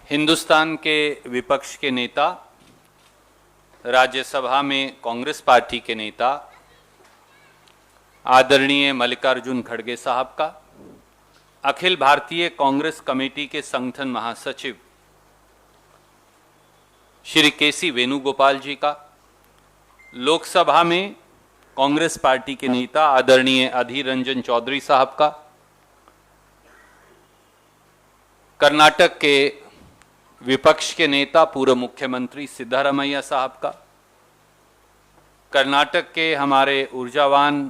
हिंदुस्तान के विपक्ष के नेता, राज्यसभा में कांग्रेस पार्टी के नेता आदरणीय मल्लिकार्जुन खड़गे साहब का, अखिल भारतीय कांग्रेस कमेटी के संगठन महासचिव श्री केसी वेणुगोपाल जी का, लोकसभा में कांग्रेस पार्टी के नेता आदरणीय अधीर रंजन चौधरी साहब का, कर्नाटक के विपक्ष के नेता पूर्व मुख्यमंत्री सिद्धारमैया साहब का, कर्नाटक के हमारे ऊर्जावान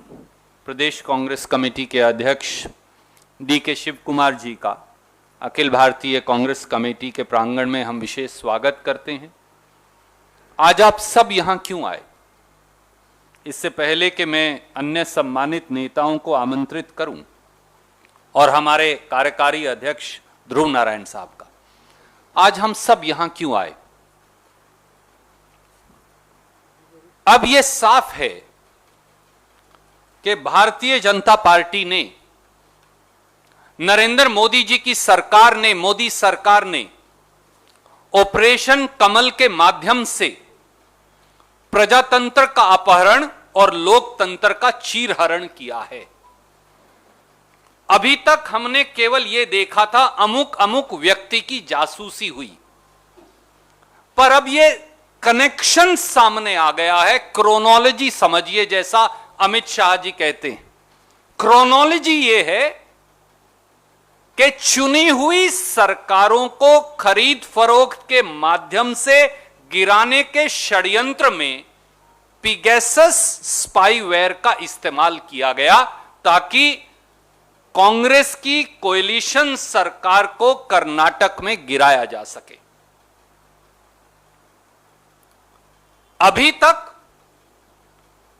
प्रदेश कांग्रेस कमेटी के अध्यक्ष डी.के. शिव कुमार जी का अखिल भारतीय कांग्रेस कमेटी के प्रांगण में हम विशेष स्वागत करते हैं। आज आप सब यहां क्यों आए? इससे पहले कि मैं अन्य सम्मानित नेताओं को आमंत्रित करूं और हमारे कार्यकारी अध्यक्ष ध्रुव नारायण साहब का, आज हम सब यहां क्यों आए? अब यह साफ है कि भारतीय जनता पार्टी ने, नरेंद्र मोदी जी की सरकार ने, मोदी सरकार ने ऑपरेशन कमल के माध्यम से प्रजातंत्र का अपहरण और लोकतंत्र का चीरहरण किया है। अभी तक हमने केवल यह देखा था अमुक अमुक व्यक्ति की जासूसी हुई, पर अब यह कनेक्शन सामने आ गया है। क्रोनोलॉजी समझिए, जैसा अमित शाह जी कहते हैं। क्रोनोलॉजी यह है कि चुनी हुई सरकारों को खरीद फरोख्त के माध्यम से गिराने के षड्यंत्र में पिगेसस स्पाईवेयर का इस्तेमाल किया गया, ताकि कांग्रेस की कोएलिशन सरकार को कर्नाटक में गिराया जा सके। अभी तक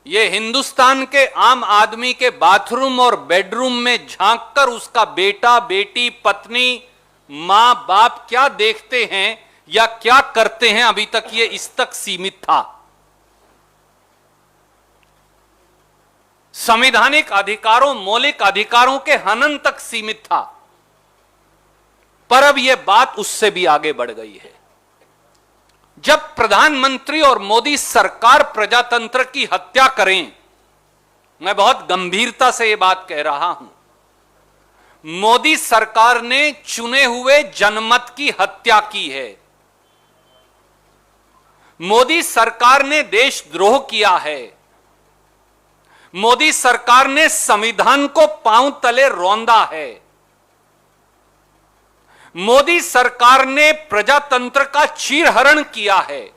यह हिंदुस्तान के आम आदमी के बाथरूम और बेडरूम में झांककर उसका बेटा, बेटी, पत्नी, मां, बाप क्या देखते हैं या क्या करते हैं, अभी तक यह इस तक सीमित था। संवैधानिक अधिकारों, मौलिक अधिकारों के हनन तक सीमित था, पर अब यह बात उससे भी आगे बढ़ गई है। जब प्रधानमंत्री और मोदी सरकार प्रजातंत्र की हत्या करें, मैं बहुत गंभीरता से यह बात कह रहा हूं, मोदी सरकार ने चुने हुए जनमत की हत्या की है। मोदी सरकार ने देशद्रोह किया है। मोदी सरकार ने संविधान को पांव तले रौंदा है। मोदी सरकार ने प्रजातंत्र का चीरहरण किया है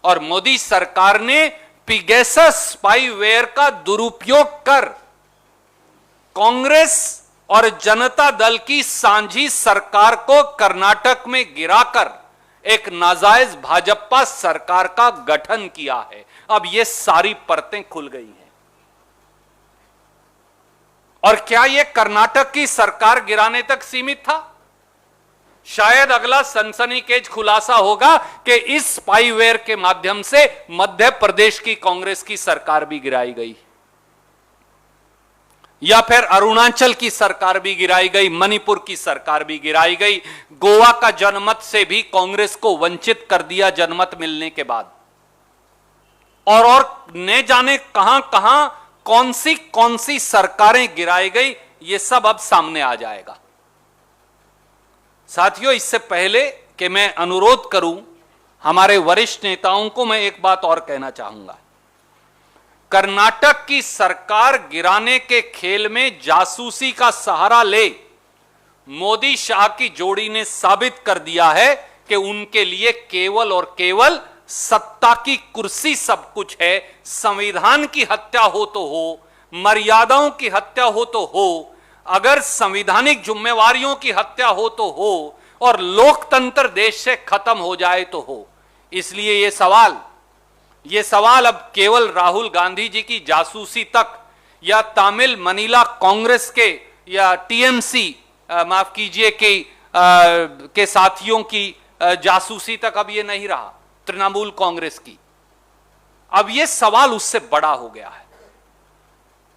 और मोदी सरकार ने पिगेसस स्पाईवेयर का दुरुपयोग कर कांग्रेस और जनता दल की सांझी सरकार को कर्नाटक में गिराकर एक नाजायज भाजपा सरकार का गठन किया है। अब यह सारी परतें खुल गई हैं। और क्या यह कर्नाटक की सरकार गिराने तक सीमित था? शायद अगला सनसनीखेज खुलासा होगा कि इस स्पाईवेयर के माध्यम से मध्य प्रदेश की कांग्रेस की सरकार भी गिराई गई, या फिर अरुणाचल की सरकार भी गिराई गई, मणिपुर की सरकार भी गिराई गई। गोवा का जनमत से भी कांग्रेस को वंचित कर दिया जनमत मिलने के बाद। और न जाने कहां कहां कौन सी सरकारें गिराई गई, यह सब अब सामने आ जाएगा। साथियों, इससे पहले कि मैं अनुरोध करूं हमारे वरिष्ठ नेताओं को, मैं एक बात और कहना चाहूंगा। कर्नाटक की सरकार गिराने के खेल में जासूसी का सहारा ले मोदी शाह की जोड़ी ने साबित कर दिया है कि उनके लिए केवल और केवल सत्ता की कुर्सी सब कुछ है। संविधान की हत्या हो तो हो, मर्यादाओं की हत्या हो तो हो, अगर संवैधानिक जिम्मेवारियों की हत्या हो तो हो, और लोकतंत्र देश से खत्म हो जाए तो हो। इसलिए यह सवाल अब केवल राहुल गांधी जी की जासूसी तक, या तमिल मनीला कांग्रेस के, या टीएमसी माफ कीजिए के साथियों की जासूसी तक अब यह नहीं रहा, तृणमूल कांग्रेस की। अब यह सवाल उससे बड़ा हो गया है,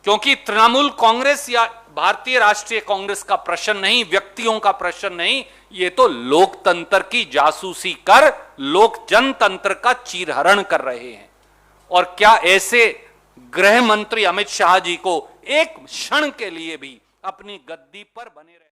क्योंकि तृणमूल कांग्रेस या भारतीय राष्ट्रीय कांग्रेस का प्रश्न नहीं, व्यक्तियों का प्रश्न नहीं, ये तो लोकतंत्र की जासूसी कर लोक जनतंत्र का चीरहरण कर रहे हैं। और क्या ऐसे गृह मंत्री अमित शाह जी को एक क्षण के लिए भी अपनी गद्दी पर बने रहे